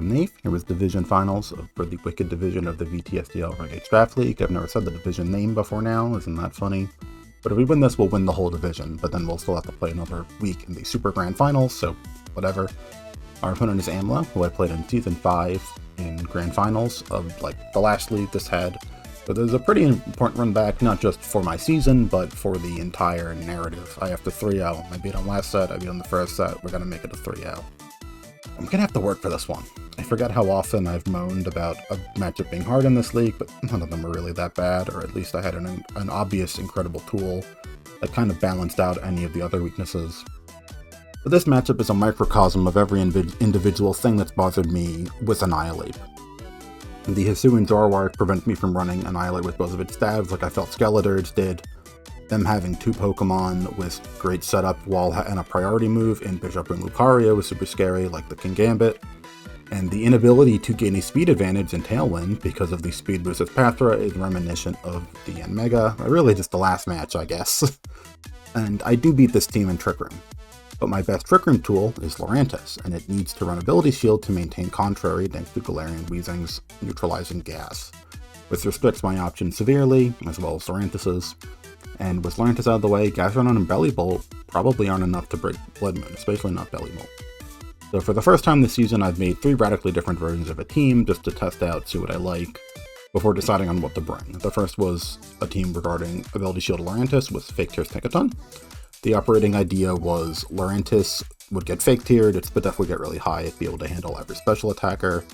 I'm Nate. Here was Division Finals for the Wicked Division of the VTSDL S6 Draft League. I've never said the division name before now, isn't that funny? But if we win this, we'll win the whole division, but then we'll still have to play another week in the Super Grand Finals, so whatever. Our opponent is AMLO, who I played in Season 5 in Grand Finals of the last league this had. So there's a pretty important run back, not just for my season, but for the entire narrative. I have to 3-0. I beat him last set, I beat him the first set, we're going to make it a 3-0. I'm going to have to work for this one. I forget how often I've moaned about a matchup being hard in this league, but none of them are really that bad, or at least I had an obvious, incredible tool that kind of balanced out any of the other weaknesses. But this matchup is a microcosm of every individual thing that's bothered me with Annihilate. The Hisuian Zoroark prevents me from running Annihilate with both of its stabs like I felt Skeledirge did. Them having two Pokemon with great setup and a priority move in Bishop and Lucario was super scary, like the King Gambit. And the inability to gain a speed advantage in Tailwind because of the speed boost of Pathra is reminiscent of the Yanmega, really just the last match, I guess. And I do beat this team in Trick Room. But my best Trick Room tool is Lurantis, and it needs to run Ability Shield to maintain Contrary thanks to Galarian Weezing's neutralizing gas, which restricts my options severely, as well as Lurantis's. And with Lurantis out of the way, Gastrodon and Bellibolt probably aren't enough to break Blood Moon, especially not Bellibolt. So for the first time this season, I've made 3 radically different versions of a team just to test out, see what I like, before deciding on what to bring. The first was a team regarding Ability Shield Lurantis with Fake Tears Tinkaton. The operating idea was Lurantis would get Fake Tiered, its Spidef would get really high, it'd be able to handle every special attacker,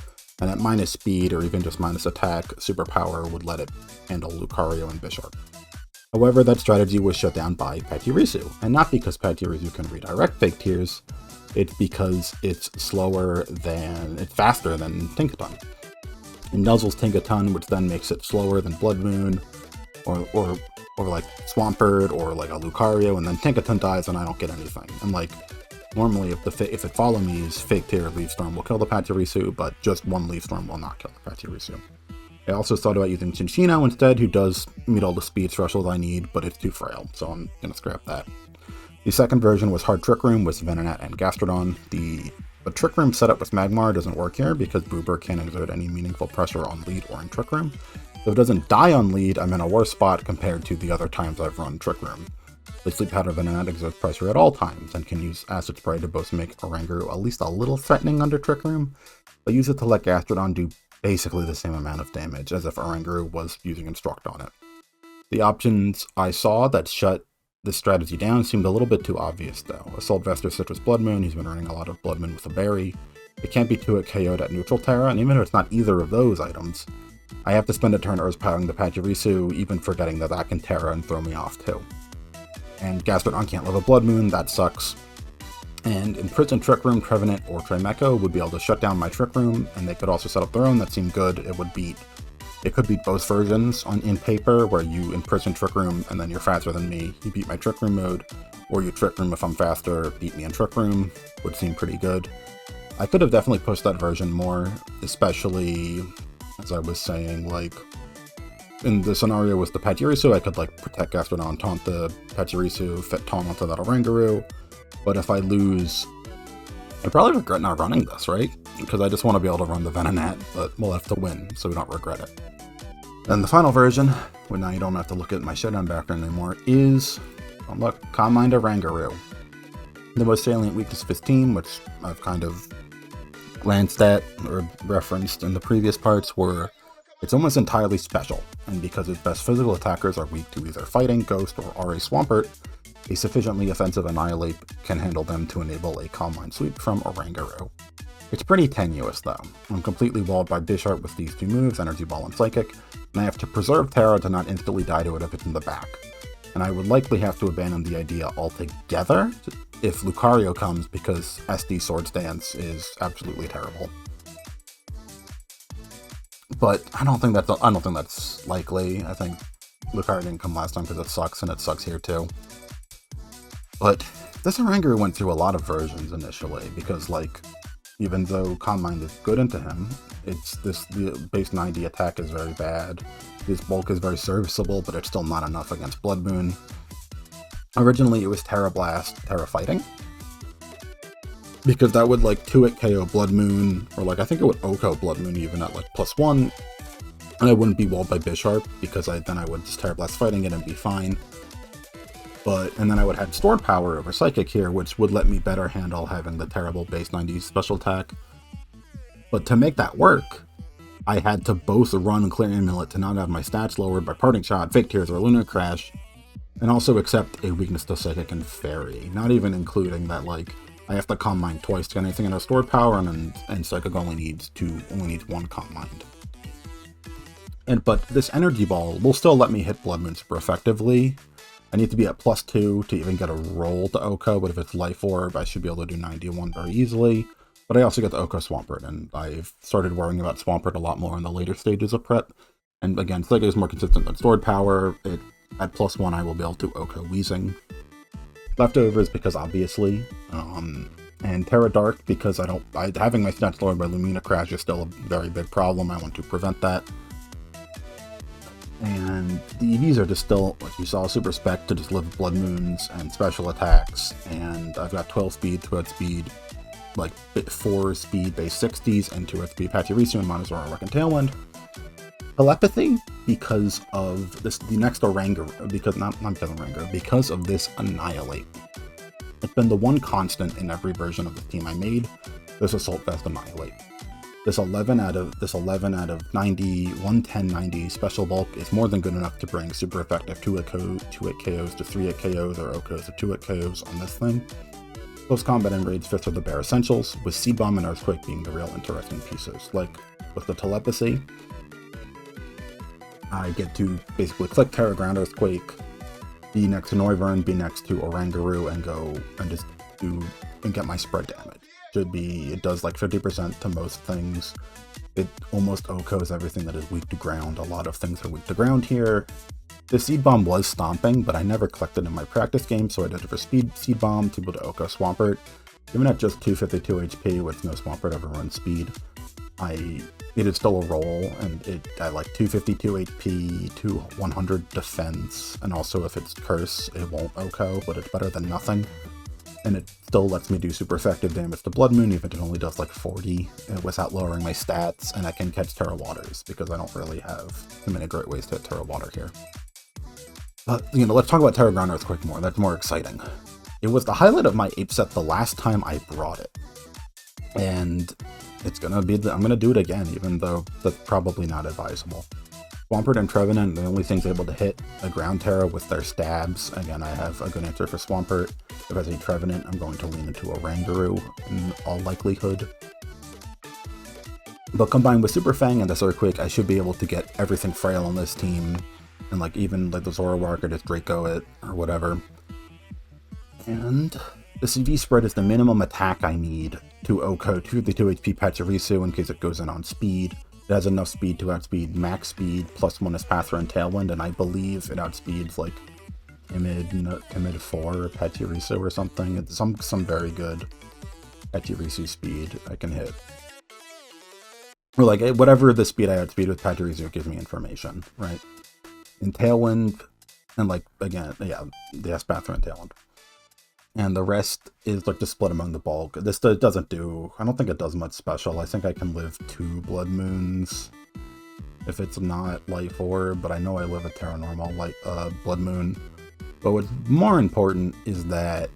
and at minus speed or even just minus attack, Superpower would let it handle Lucario and Bisharp. However, that strategy was shut down by Pachirisu, and not because Pachirisu can redirect Fake Tears, it's because it's faster than Tinkaton. It nuzzles Tinkaton, which then makes it slower than Blood Moon, or like Swampert, or like a Lucario, and then Tinkaton dies and I don't get anything. And normally if it follow me's Fake Tear Leaf Storm will kill the Pachirisu, but just one Leaf Storm will not kill the Pachirisu. I also thought about using Cinccino instead, who does meet all the speed thresholds I need, but it's too frail, so I'm going to scrap that. The second version was Hard Trick Room with Venonat and Gastrodon. The Trick Room setup with Magmar doesn't work here because Boober can't exert any meaningful pressure on lead or in Trick Room. If it doesn't die on lead, I'm in a worse spot compared to the other times I've run Trick Room. The Sleep Powder Venonat exerts pressure at all times and can use Acid Spray to both make Oranguru at least a little threatening under Trick Room, but use it to let Gastrodon do basically the same amount of damage as if Oranguru was using Instruct on it. The options I saw that shut this strategy down seemed a little bit too obvious though. Assault Vester Citrus Blood Moon, he's been running a lot of Blood Moon with a berry. It can't be 2-hit KO'd at neutral Terra, and even if it's not either of those items, I have to spend a turn Earth Powering the Pachirisu, even forgetting that can Terra and throw me off too. And Gastrodon can't live a Blood Moon, that sucks. And in Prison Trick Room, Trevenant or Trimecho would be able to shut down my Trick Room, and they could also set up their own that seemed good. It could beat both versions in paper, where you imprison Trick Room and then you're faster than me, you beat my Trick Room mode, or you Trick Room if I'm faster, beat me in Trick Room, would seem pretty good. I could have definitely pushed that version more, especially, as I was saying, in the scenario with the Pachirisu, I could protect Gastrodon, taunt the Pachirisu, fit taunt onto that Oranguru, but if I lose, I probably regret not running this, right? Because I just want to be able to run the Venonat, but we'll have to win, so we don't regret it. And the final version, where now you don't have to look at my shutdown background anymore, is, Calm Mind Oranguru. The most salient weakness of his team, which I've kind of glanced at or referenced in the previous parts, were it's almost entirely special, and because his best physical attackers are weak to either Fighting, Ghost, or RA Swampert, a sufficiently offensive Annihilate can handle them to enable a Calm Mind sweep from Oranguru. It's pretty tenuous though. I'm completely walled by Bisharp with these two moves, Energy Ball and Psychic, and I have to preserve Terra to not instantly die to it if it's in the back. And I would likely have to abandon the idea altogether if Lucario comes, because SD Swords Dance is absolutely terrible. But I don't think that's likely. I think Lucario didn't come last time because it sucks, and it sucks here too. But this Oranguru went through a lot of versions initially, because even though Calm Mind is good into him, the base 90 attack is very bad. His bulk is very serviceable, but it's still not enough against Blood Moon. Originally it was Terra Blast, Terra Fighting. because that would like 2-hit KO Blood Moon, or like I think it would OHKO Blood Moon even at like +1, and I wouldn't be walled by Bisharp because then I would just Terra Blast fighting it and be fine. And then I would have Stored Power over Psychic here, which would let me better handle having the terrible base 90 special attack. But to make that work, I had to both run Clear Amulet to not have my stats lowered by Parting Shot, Fake Tears, or Lunar Crash, and also accept a weakness to Psychic and Fairy, not even including that like I have to Calm Mind twice to get anything into Stored Power, and Psychic only needs one Calm Mind. But this Energy Ball will still let me hit Blood Moon super effectively. I need to be at +2 to even get a roll to OHKO, but if it's Life Orb, I should be able to do 91 very easily. But I also get the OHKO Swampert, and I've started worrying about Swampert a lot more in the later stages of prep. And again, Psychic is more consistent than Stored Power. At +1, I will be able to OHKO Weezing. Leftovers, because obviously, and Terra Dark, because having my stats lowered by Lumina Crash is still a very big problem. I want to prevent that. And the EVs are just still, like you saw, super spec to just live Blood Moons and special attacks, and I've got 12 speed, 2 speed, like 4 speed base 60s, and 2 speed Pachirisu and Monosaur Rock and Tailwind. Telepathy, because of this, the next Oranguru, because of this Annihilate. It's been the one constant in every version of the team I made, this Assault Vest Annihilate. This 11 out of 90, 110, 90 special bulk is more than good enough to bring super effective 2-hit KOs to 3-hit KOs or OHKOs to 2-hit KOs on this thing. Close combat and raids fits are the bare essentials, with Seed Bomb and Earthquake being the real interesting pieces. Like with the Telepathy, I get to basically click Terra Ground Earthquake, be next to Noivern, be next to Oranguru, and go and just get my spread damage. It does like 50% to most things. It almost OHKOs everything that is weak to ground. A lot of things are weak to ground here. The Seed Bomb was stomping, but I never collected in my practice game, so I did it for Seed Bomb to be able to OHKO Swampert. Even at just 252 HP with no Swampert ever run speed, it is still a roll, and I like 252 HP, 100 defense, and also if it's Curse, it won't OHKO, but it's better than nothing. And it still lets me do super effective damage to Blood Moon, even if it only does like 40 without lowering my stats, and I can catch Terra Waters, because I don't really have too many great ways to hit Terra Water here. But, let's talk about Terra Ground Earthquake more, that's more exciting. It was the highlight of my ape set the last time I brought it. And it's gonna be, I'm gonna do it again, even though that's probably not advisable. Swampert and Trevenant, the only things able to hit a Ground Terra with their stabs. Again, I have a good answer for Swampert. If I say Trevenant, I'm going to lean into Oranguru in all likelihood. But combined with Super Fang and this Earthquake, I should be able to get everything frail on this team. And like even like the Zoroark or just Draco it or whatever. And the CV spread is the minimum attack I need to OHKO 252 HP Pachirisu in case it goes in on speed. It has enough speed to outspeed max speed, +1 is Pathra and Tailwind, and I believe it outspeeds like Timid 4 or Pachirisu or something. It's some very good Pachirisu speed I can hit. Or like whatever the speed I outspeed with Pachirisu gives me information, right? In Tailwind, and like again, yeah, the Pathra and Tailwind. And the rest is like just split among the bulk. This doesn't do, I don't think it does much special. I think I can live 2 Blood Moons if it's not Life Orb, but I know I live a Terra Normal Blood Moon. But what's more important is that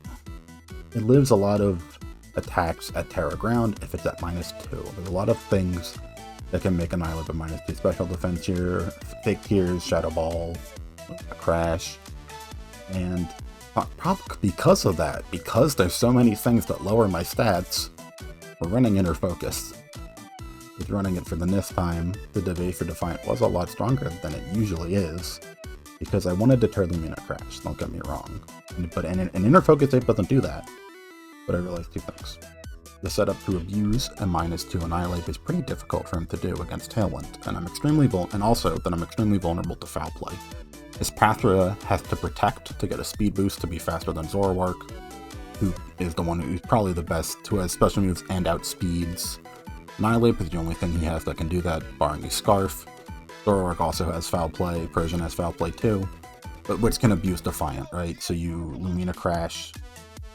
it lives a lot of attacks at Terra Ground if it's at -2. There's a lot of things that can make Annihilate a -2 special defense here. Fake Tears, Shadow Ball, Crash, and probably because of that, because there's so many things that lower my stats, we're running Inner Focus. With running it for the NIF time, the Debate for Defiant was a lot stronger than it usually is, because I want to deter Lumina Crash, don't get me wrong. But an Inner Focus ape doesn't do that. But I realized 2 things. The setup to abuse a -2 Annihilate is pretty difficult for him to do against Tailwind, and I'm extremely vulnerable to foul play. His Pathra has to protect to get a speed boost to be faster than Zoroark, who is the one who's probably the best, who has special moves and outspeeds. Annihilate is the only thing he has that can do that, barring a Scarf. Zoroark also has foul play, Persian has foul play too, but which can abuse Defiant, right? So you Lumina Crash,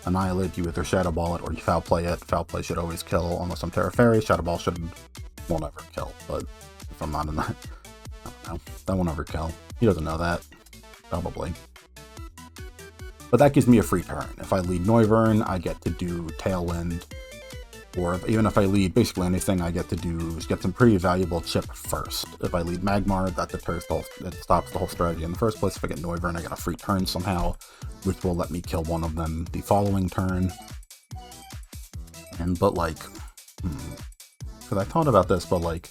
Annihilate, you either Shadow Ball it or you Foul Play it. Foul Play should always kill unless I'm Terra Fairy. Shadow Ball won't ever kill, but if I'm not in that, I don't know. That won't ever kill. He doesn't know that. Probably. But that gives me a free turn. If I lead Noivern, I get to do Tailwind. Or even if I lead basically anything, I get to do is get some pretty valuable chip first. If I lead Magmar, that stops the whole strategy in the first place. If I get Noivern, I get a free turn somehow, which will let me kill one of them the following turn. But like, because I thought about this, but like,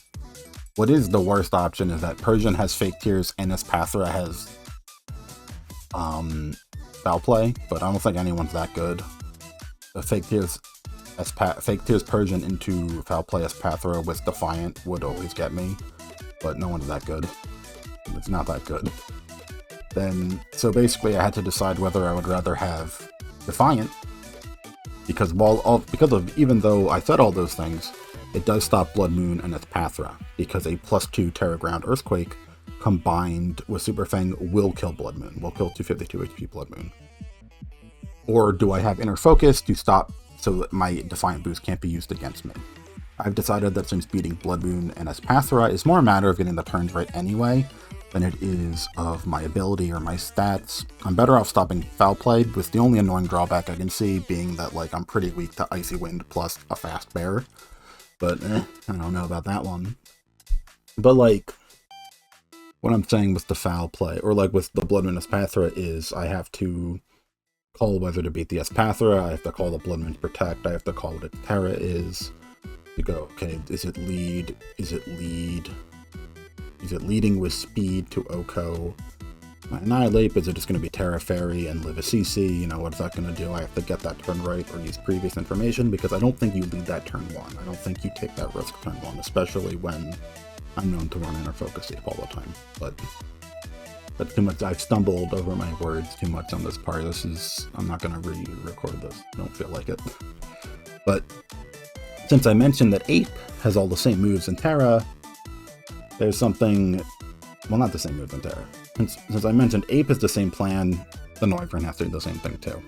what is the worst option is that Persian has Fake Tears and Espathra has Foul Play, but I don't think anyone's that good. The Fake Tears Persian into Foul Play Espathra with Defiant would always get me, but no one's that good. It's not that good. So basically I had to decide whether I would rather have Defiant, because even though I said all those things, it does stop Blood Moon and Espathra, because a +2 Terra Ground Earthquake combined with Super Fang will kill Blood Moon, will kill 252 HP Blood Moon. Or do I have Inner Focus to stop so that my Defiant boost can't be used against me? I've decided that since beating Blood Moon and Espathra is more a matter of getting the turns right anyway than it is of my ability or my stats, I'm better off stopping Foul Play, with the only annoying drawback I can see being that like I'm pretty weak to Icy Wind plus a fast bear. But I don't know about that one. But like, what I'm saying with the Foul Play, or like with the Blood Moon Espathra, is I have to call whether to beat the Espathra, I have to call the Blood Moon Protect, I have to call what its Terra is, to go, okay, is it leading with speed to Oko? My Annihilate, is it just going to be Terra Fairy and live a CC? You know, what's that going to do? I have to get that turn right or use previous information, because I don't think you lead that turn 1. I don't think you take that risk turn 1, especially when I'm known to run Inner Focus Ape all the time. But that's too much. I've stumbled over my words too much on this part. I'm not going to re-record this. I don't feel like it. But since I mentioned that Ape has all the same moves in Terra, there's something, well, not the same moves in Terra. Since I mentioned Ape is the same plan, the Noivern has to do the same thing too.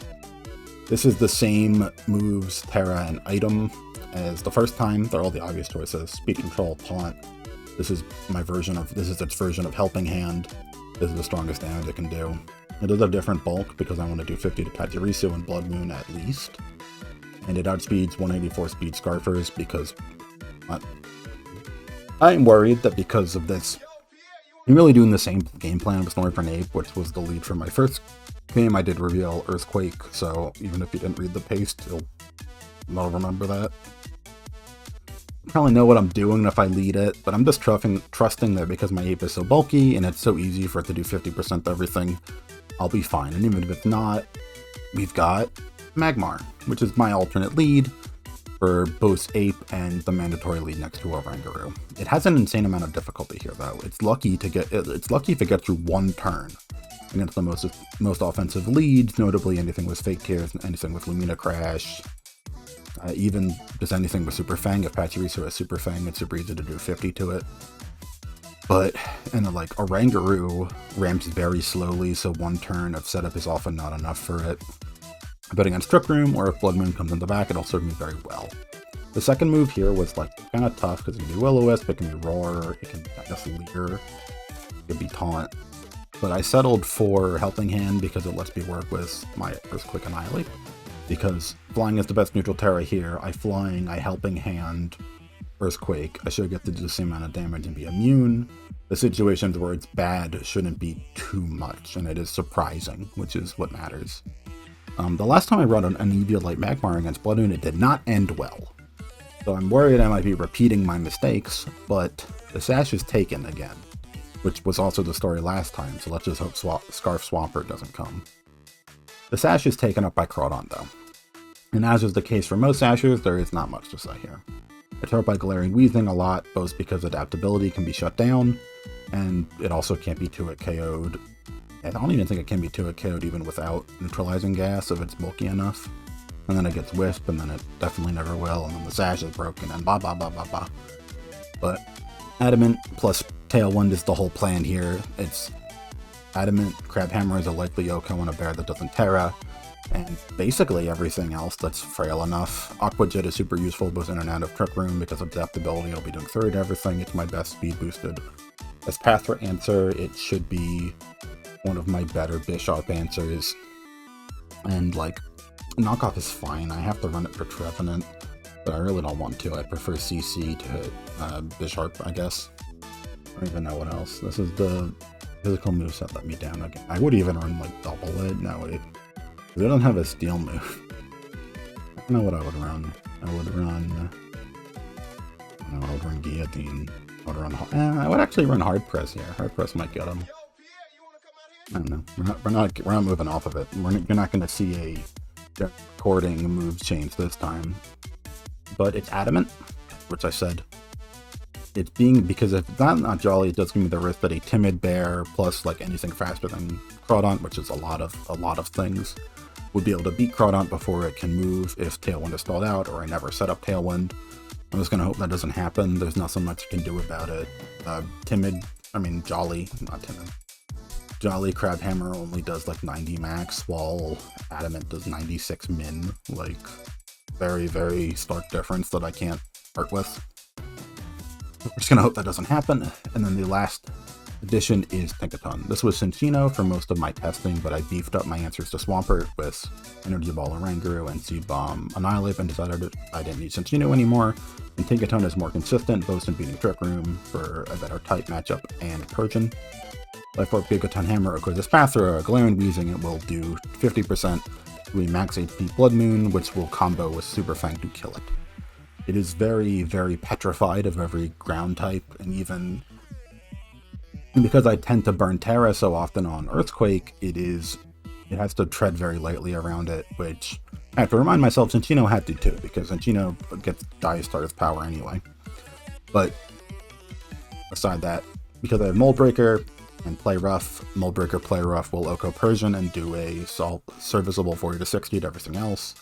This is the same moves, Terra, and item as the first time. They're all the obvious choices. Speed Control, Taunt. This is its version of Helping Hand. This is the strongest damage it can do. It is a different bulk because I want to do 50 to Pachirisu and Blood Moon at least. And it outspeeds 184 speed Scarfers because I'm worried that because of this, I'm really doing the same game plan with Noivern Ape, which was the lead for my first game. I did reveal Earthquake, so even if you didn't read the paste, you'll remember that. Probably know what I'm doing if I lead it, but I'm just trusting that because my Ape is so bulky and it's so easy for it to do 50% everything, I'll be fine. And even if it's not, we've got Magmar, which is my alternate lead for both Ape and the mandatory lead next to Oranguru. It has an insane amount of difficulty here, though. It's lucky if it gets through one turn against the most offensive leads, notably anything with Fake Tears, anything with Lumina Crash. Even just anything with Super Fang. If Pachirisu has Super Fang, it's super easy to do 50 to it. And like Oranguru ramps very slowly, so one turn of setup is often not enough for it. But against Trick Room, or if Blood Moon comes in the back, it'll serve me very well. The second move here was like kind of tough because it can be Will-O-Wisp, it can be Roar, it can, I guess, Leer, it could be Taunt. But I settled for Helping Hand because it lets me work with my Earthquake Annihilate. Because flying is the best neutral Terra here. I Helping Hand, Earthquake. I should get to do the same amount of damage and be immune. The situations where it's bad shouldn't be too much, and it is surprising, which is what matters. The last time I brought an Eviolite Magmar against Blood Moon, it did not end well. So I'm worried I might be repeating my mistakes, but the Sash is taken again, which was also the story last time, so let's just hope Scarf Swampert doesn't come. The Sash is taken up by Crawdon, though. And as is the case for most Sashers, there is not much to say here. It's hurt by Glaring Wheezing a lot, both because adaptability can be shut down, and it also can't be 2-hit KO'd. I don't even think it can be 2-hit KO'd even without neutralizing gas if it's bulky enough. And then it gets Wisp, and then it definitely never will, and then the Sash is broken, and blah blah blah blah blah. But Adamant plus Tailwind is the whole plan here. It's Adamant, Crabhammer is a likely Yoko and a bear that doesn't Terra. And basically everything else that's frail enough. Aqua Jet is super useful both in and out of Trick Room because of adaptability. It'll be doing third to everything. It's my best speed boosted. As Pathra answer, it should be one of my better Bisharp answers. And like, knockoff is fine. I have to run it for Trevenant, but I really don't want to. I prefer CC to hit Bisharp, I guess. I don't even know what else. This is the physical moveset let me down again. I would even run like double it. No, it doesn't have a steel move. I don't know what I would run. I would run Guillotine. I would actually run Hard Press here. Hard Press might get him. I don't know. We're not moving off of it. You're not going to see a recording move change this time. But it's Adamant, which I said. It's because if it's not Jolly, it does give me the risk that a Timid Bear plus like anything faster than Crawdaunt, which is a lot of things, would be able to beat Crawdaunt before it can move if Tailwind is stalled out, or I never set up Tailwind. I'm just going to hope that doesn't happen. There's not so much you can do about it. Jolly, not Timid. Jolly Crabhammer only does like 90 max, while Adamant does 96 min. Like, very, very stark difference that I can't work with. We're just going to hope that doesn't happen. And then the last addition is Tinkaton. This was Cinccino for most of my testing, but I beefed up my answers to Swampert with Energy Ball Oranguru and Seed Bomb Annihilate and decided I didn't need Cinccino anymore. And Tinkaton is more consistent, both in beating Trick Room for a better type matchup and Persian. Life Orb, Gigaton Hammer, Aquatis Pathra, Galarian Weezing, it will do 50% to a max HP Blood Moon, which will combo with Super Fang to kill it. It is very, very petrified of every ground type, and even because I tend to burn Terra so often on Earthquake, it has to tread very lightly around it, which I have to remind myself Cinccino had to too, because Cinccino gets Dire Star's power anyway. But aside that, because I have Mold Breaker and Play Rough, Mold Breaker, Play Rough will Oko Persian and do a serviceable 40 to 60 to everything else.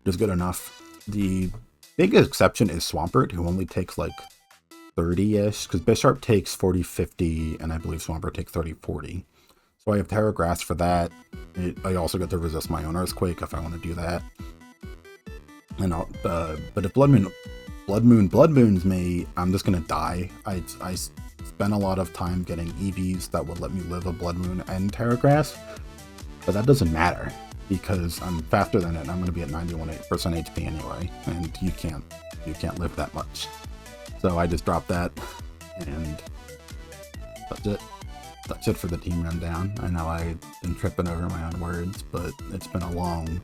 It is good enough. The big exception is Swampert, who only takes like 30-ish, because Bisharp takes 40-50, and I believe Swampert takes 30-40. So I have Terra Grass for that. I also get to resist my own Earthquake if I want to do that. And but if Blood Moons me, I'm just gonna die. I spent a lot of time getting EVs that would let me live a Blood Moon and Terra Grass, but that doesn't matter because I'm faster than it. And I'm gonna be at 91% HP anyway, and you can't live that much. So I just dropped that, and that's it. That's it for the team rundown. I know I've been tripping over my own words, but it's been a long,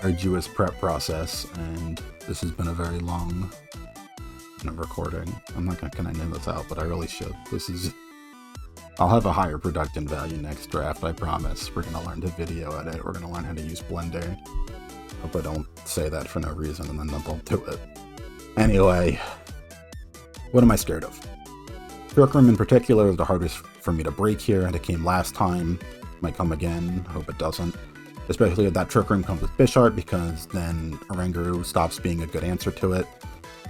arduous prep process, and this has been a very long recording. I'm not gonna end this out, but I really should. I'll have a higher production value next draft, I promise. We're gonna learn to video edit. We're gonna learn how to use Blender. Hope I don't say that for no reason and then don't do it. Anyway, what am I scared of? Trick Room in particular is the hardest for me to break here, and it came last time. Might come again, hope it doesn't. Especially if that Trick Room comes with Bisharp, because then Oranguru stops being a good answer to it.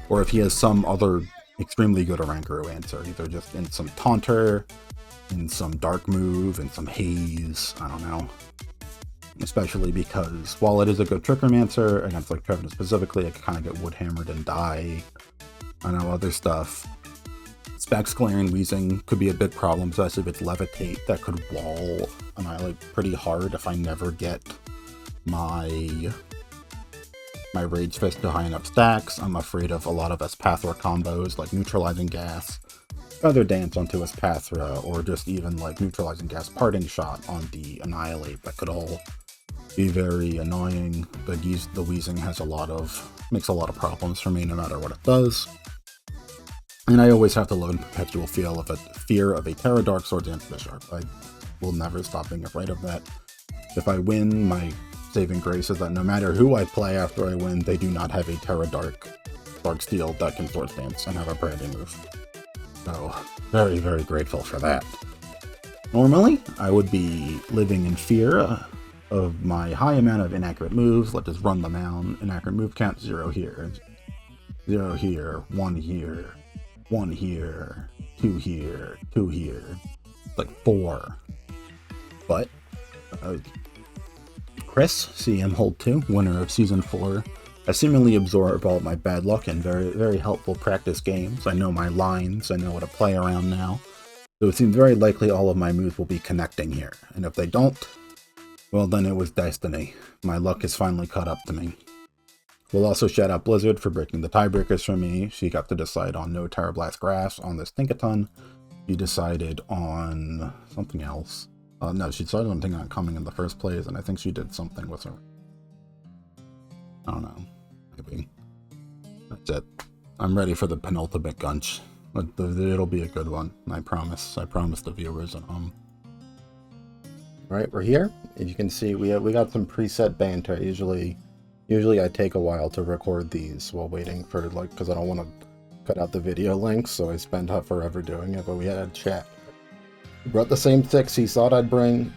Or if he has some other extremely good Oranguru answer, either just in some Taunter, in some Dark Move, in some Haze, I don't know. Especially because while it is a good Trick Room answer, against like Trevenant specifically, it can kind of get Wood Hammered and die. I know other stuff. Specs Galarian Weezing could be a big problem, especially if it's Levitate. That could wall Annihilate pretty hard if I never get my Rage Fist to high enough stacks. I'm afraid of a lot of Espathra combos, like Neutralizing Gas, Feather Dance onto Espathra, or just even like Neutralizing Gas Parting Shot on the Annihilate. That could all be very annoying. The Weezing makes a lot of problems for me no matter what it does. And I always have to live in perpetual fear of a Terra Dark Swords against Bisharp. I will never stop being afraid of that. If I win, my saving grace is that no matter who I play after I win, they do not have a Terra Dark Steel that can Swords Dance and have a Brandy move. So, very, very grateful for that. Normally, I would be living in fear of my high amount of inaccurate moves. Let's just run them down. Inaccurate move count, 0 here. 0 here, 1 here. 1 here, 2 here, 2 here, like 4. But Chris, CM Hold 2, winner of Season 4. I seemingly absorb all of my bad luck in very, very helpful practice games. I know my lines, I know what to play around now. So it seems very likely all of my moves will be connecting here. And if they don't, well then it was destiny. My luck has finally caught up to me. We'll also shout out Blizzard for breaking the tiebreakers for me. She got to decide on no Terra Blast Grass on this Tinkaton. She decided on something else. No, she decided on Tinkaton coming in the first place, and I think she did something with her. I don't know. Maybe. That's it. I'm ready for the penultimate gunch. It'll be a good one. I promise. I promise the viewers at home. Alright, we're here. As you can see, we got some preset banter. Usually I take a while to record these while waiting for, like, because I don't want to cut out the video links, so I spend forever doing it, but we had a chat. Brought the same 6 he thought I'd bring.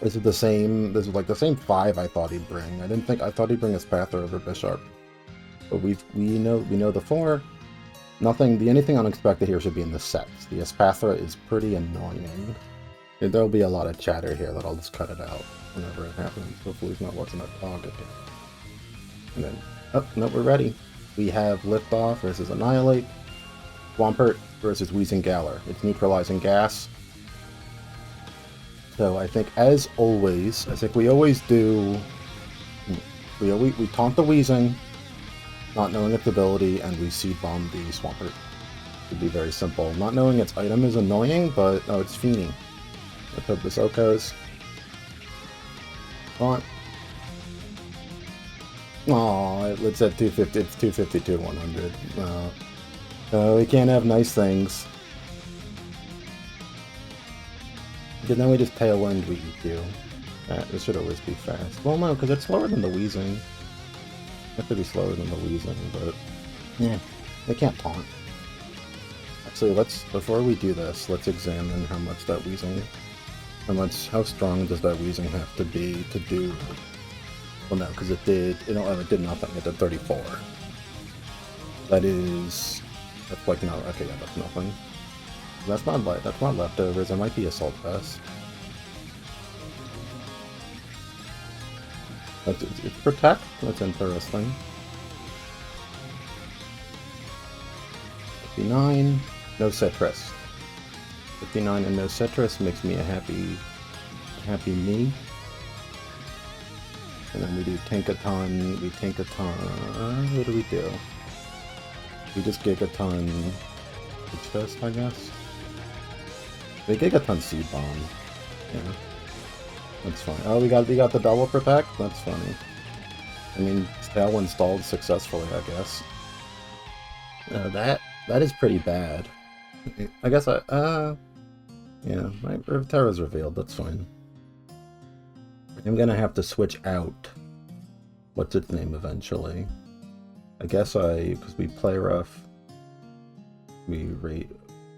This is like the same 5 I thought he'd bring. I thought he'd bring Espather over Bishop. But we know the 4. Anything unexpected here should be in the sets. The Espather is pretty annoying. There'll be a lot of chatter here that I'll just cut it out whenever it happens. Hopefully it's not watching a dog again. And then, oh, no, we're ready. We have Liftoff versus Annihilate. Swampert versus Wheezing Galar. It's neutralizing gas. So I think, as always, we always do, we taunt the Wheezing, not knowing its ability, and we seed bomb the Swampert. It'd be very simple. Not knowing its item is annoying, but oh, it's Feeny. Let's hope this Oko's. Taunt. Aw, it's at 250. It's 252, 100. We can't have nice things. Because then we just Tailwind, we EQ. This should always be fast. Well, no, because it's slower than the Wheezing. It have to be slower than the Wheezing, but yeah, they can't taunt. Actually, before we do this, let's examine how much that Wheezing, how strong does that Wheezing have to be to do. Well, no, because it did nothing. It did 34. That's like, no, okay, yeah, that's nothing. That's not leftovers. It might be Assault Vest. It's Protect. That's interesting. 59. No Citrus. 59 and no Citrus makes me a happy me. And then we do Tinkaton. What do we do? We just Gigaton Fist, I guess. We Gigaton Seed Bomb. Yeah. That's fine. Oh, we got the double protect? That's funny. I mean, Tailwind stalled successfully, I guess. That is pretty bad. I guess yeah, my Terra's revealed, that's fine. I'm gonna have to switch out what's its name eventually. I guess because we play rough. We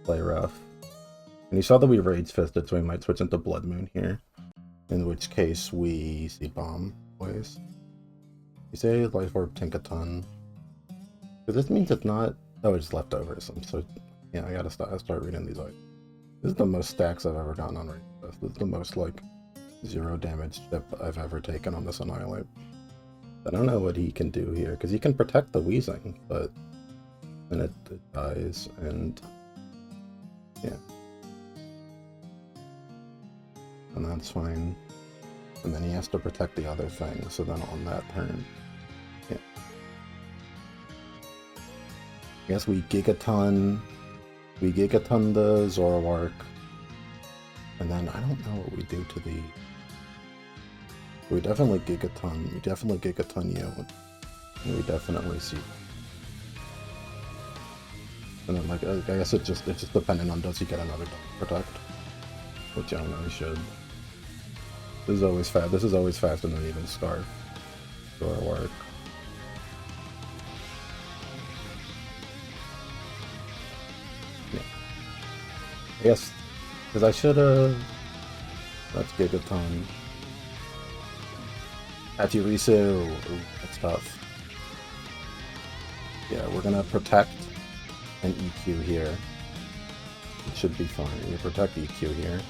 play rough. And you saw that we Rage Fisted, so we might switch into Blood Moon here. In which case we Seed Bomb always. You say Life Orb Tinkaton. But this means it's not. Oh, it's leftovers. So yeah, I gotta start reading these items. This is the most stacks I've ever gotten on Rage Fist. This is the most like 0 damage chip I've ever taken on this Annihilate. I don't know what he can do here, because he can protect the Wheezing, but then it dies, and yeah. And that's fine. And then he has to protect the other thing, so then on that turn, yeah. I guess we Gigaton the Zoroark, and then I don't know what we do to the... We definitely Gigaton you, and we definitely see. And then, like, I guess it's just dependent on does he get another protect, which I don't know, he should. This is always fast. This is always faster than even Scarf. Zoroark. Yeah. I guess because I should have. That's Gigaton. Pachirisu. Ooh, that's tough. Yeah, we're gonna protect and EQ here. It should be fine. You protect EQ here.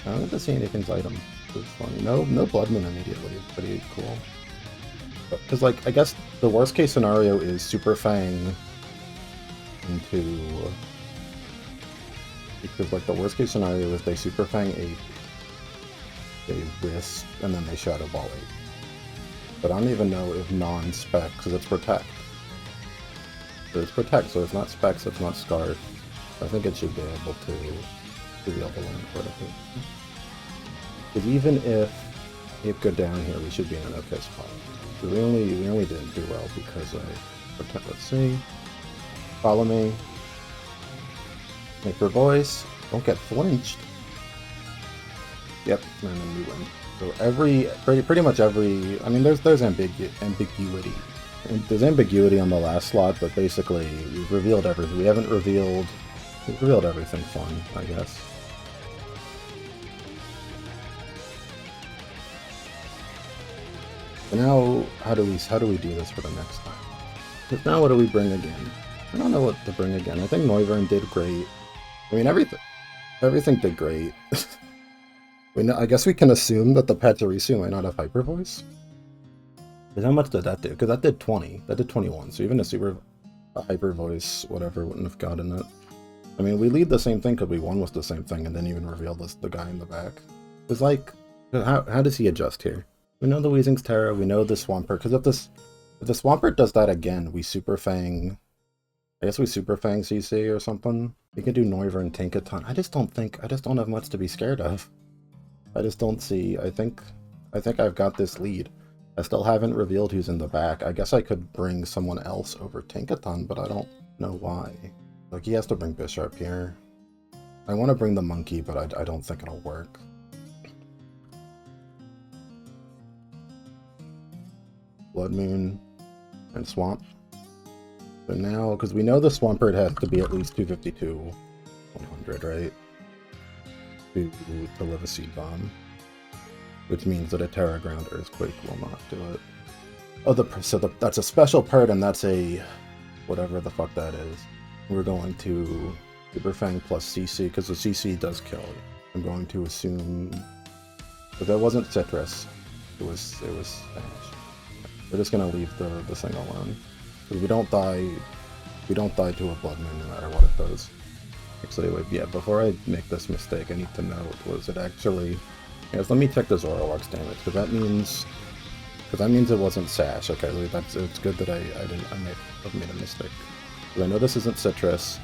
I don't get to see anything's item. It's funny. No Blood Moon immediately. Pretty cool. Because, like, I guess the worst case scenario is Super Fang into... Because, like, the worst case scenario is they Super Fang 8, they Wisp, and then they Shadow Ball 8. But I don't even know if non-spec, because it's Protect. So it's Protect, so it's not spec, so it's not Scarred. I think it should be able to be able to learn quite a bit. Because even if it go down here, we should be in an okay spot. So we only didn't do well because I Protect. Let's see. Follow me. Make your voice. Don't get flinched. Yep, and then we win. So pretty much every, I mean, there's ambiguity. There's ambiguity on the last slot, but basically we've revealed everything. We've revealed everything fun, I guess. But now, how do we do this for the next time? Because now what do we bring again? I don't know what to bring again. I think Noivern did great. I mean, everything did great. I guess we can assume that the Pachirisu might not have Hyper Voice. Because how much did that do? Because that did 20. That did 21. So even a Hyper Voice, whatever, wouldn't have gotten it. I mean, we lead the same thing because we won with the same thing and then even revealed the guy in the back. It's like, how does he adjust here? We know the Weezing's Terra, we know the Swampert, because if the Swampert does that again, we Super Fang... I guess we Super Fang CC or something. We can do Noivern, Tinkaton. I just don't have much to be scared of. I just don't see... I think I've got this lead. I still haven't revealed who's in the back. I guess I could bring someone else over Tinkaton, but I don't know why. Like, he has to bring Bisharp here. I want to bring the Monkey, but I don't think it'll work. Blood Moon and Swamp. So now, because we know the Swampert has to be at least 252, 100, right? To live a Seed Bomb. Which means that a Terra Ground Earthquake will not do it. Oh, that's a special part, and that's a... whatever the fuck that is. We're going to Super Fang plus CC, because the CC does kill. I'm going to assume... But that wasn't Citrus. It was Spanish. We're just gonna leave the thing alone. Because we don't die to a Blood Moon no matter what it does. Actually, wait, yeah, before I make this mistake, I need to know, was it actually... Yes, let me check the Zoroark's damage, because that means it wasn't Sash. Okay, it's good that I may have made a mistake. Because I know this isn't Citrus.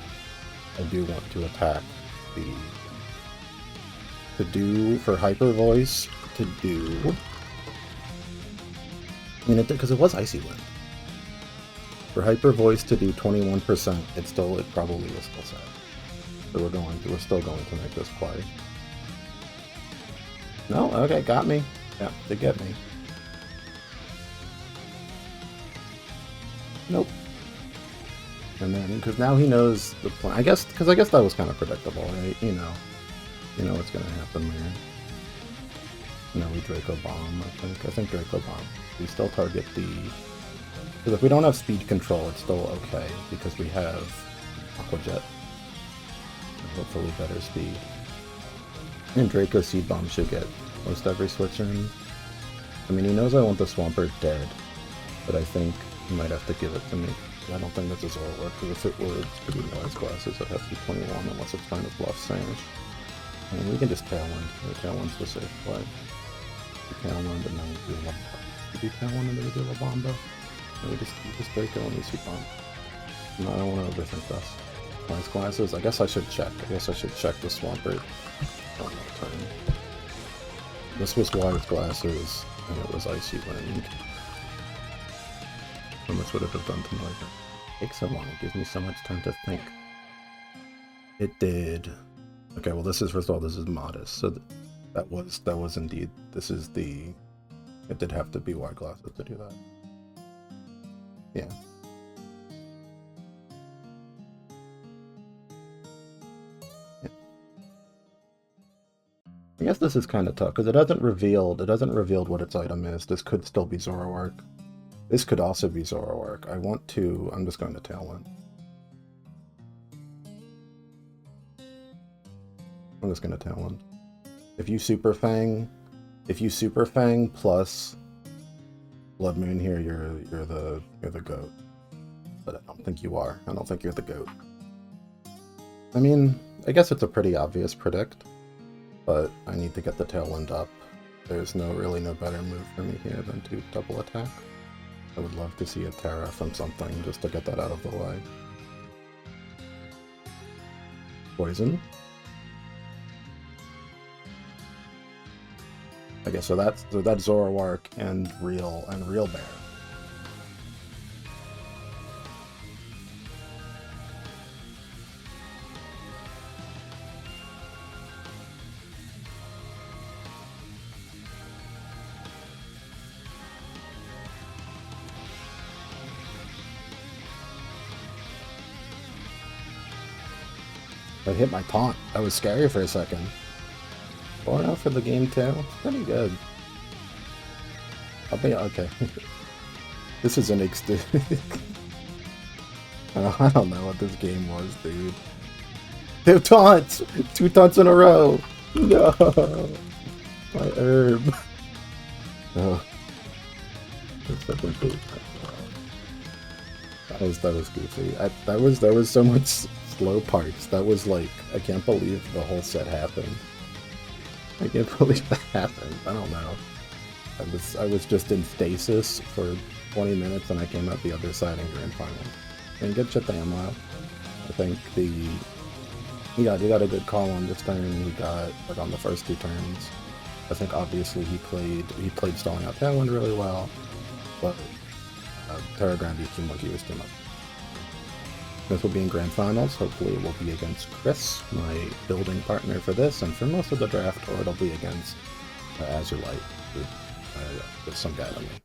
I do want to attack for Hyper Voice, I mean, because it was Icy Wind. For Hyper Voice to do 21%, it probably is still Sash. So we're still going to make this play. No, okay, got me. Yeah, they get me. Nope. And then, because now he knows the plan. I guess that was kind of predictable, right? You know what's gonna happen there. No, we Draco Bomb, I think Draco Bomb. We still target the... Because if we don't have speed control, it's still okay, because we have Aqua Jet. And hopefully better speed. And Draco Seed Bomb should get most every switch in. I mean, he knows I want the Swampert dead, but I think he might have to give it to me. I don't think that's a Zoroark, because if it were to be Noise Glasses, I'd have to be 21 unless it's trying to bluff Sash. I mean, we can just Tailwind. Tailwind's the safe play. We Tailwind and then we do a... Did we Tailwind and then we do a Bomba? No, we just Draco and we Seed Bomb. No, I don't want to overthink this. Noise Glasses? I guess I should check. the Swampert on that turn. This was Wise Glasses, and it was Icy Wind. How much would it have done to Noivern? It takes so long, it gives me so much time to think. It did... Okay, well this is, first of all, this is modest, so that was indeed, this is the... It did have to be Wide Glasses to do that. Yeah. I guess this is kind of tough, because it hasn't revealed what its item is. This could still be Zoroark. This could also be Zoroark. I'm just going to Tailwind. I'm just going to Tailwind. If you Super Fang, If you Super Fang plus Blood Moon here, you're the GOAT. But I don't think you are. I don't think you're the GOAT. I mean, I guess it's a pretty obvious predict, but I need to get the Tailwind up. There's really no better move for me here than to double attack. I would love to see a Terra from something just to get that out of the way. Poison. Okay, so that's Zoroark and Real Bear. I hit my taunt. That was scary for a second. 4-0 for the game too. Pretty good. I'll be okay. This is an I don't know what this game was, dude. 2 taunts! 2 taunts in a row! No! My herb. Oh. That was goofy. There was so much slow parts. That was like, I can't believe the whole set happened. I can't believe that happened. I don't know. I was just in stasis for 20 minutes and I came out the other side in Grand Final. And good shit to Amlo. I think he got a good call on this turn. He got like on the first 2 turns. I think obviously he played stalling out Tailwind really well, but Terragram beat Team Monkey was too much. This will be in Grand Finals. Hopefully it will be against Chris, my building partner for this, and for most of the draft, or it'll be against Azurlight, with some guy like me.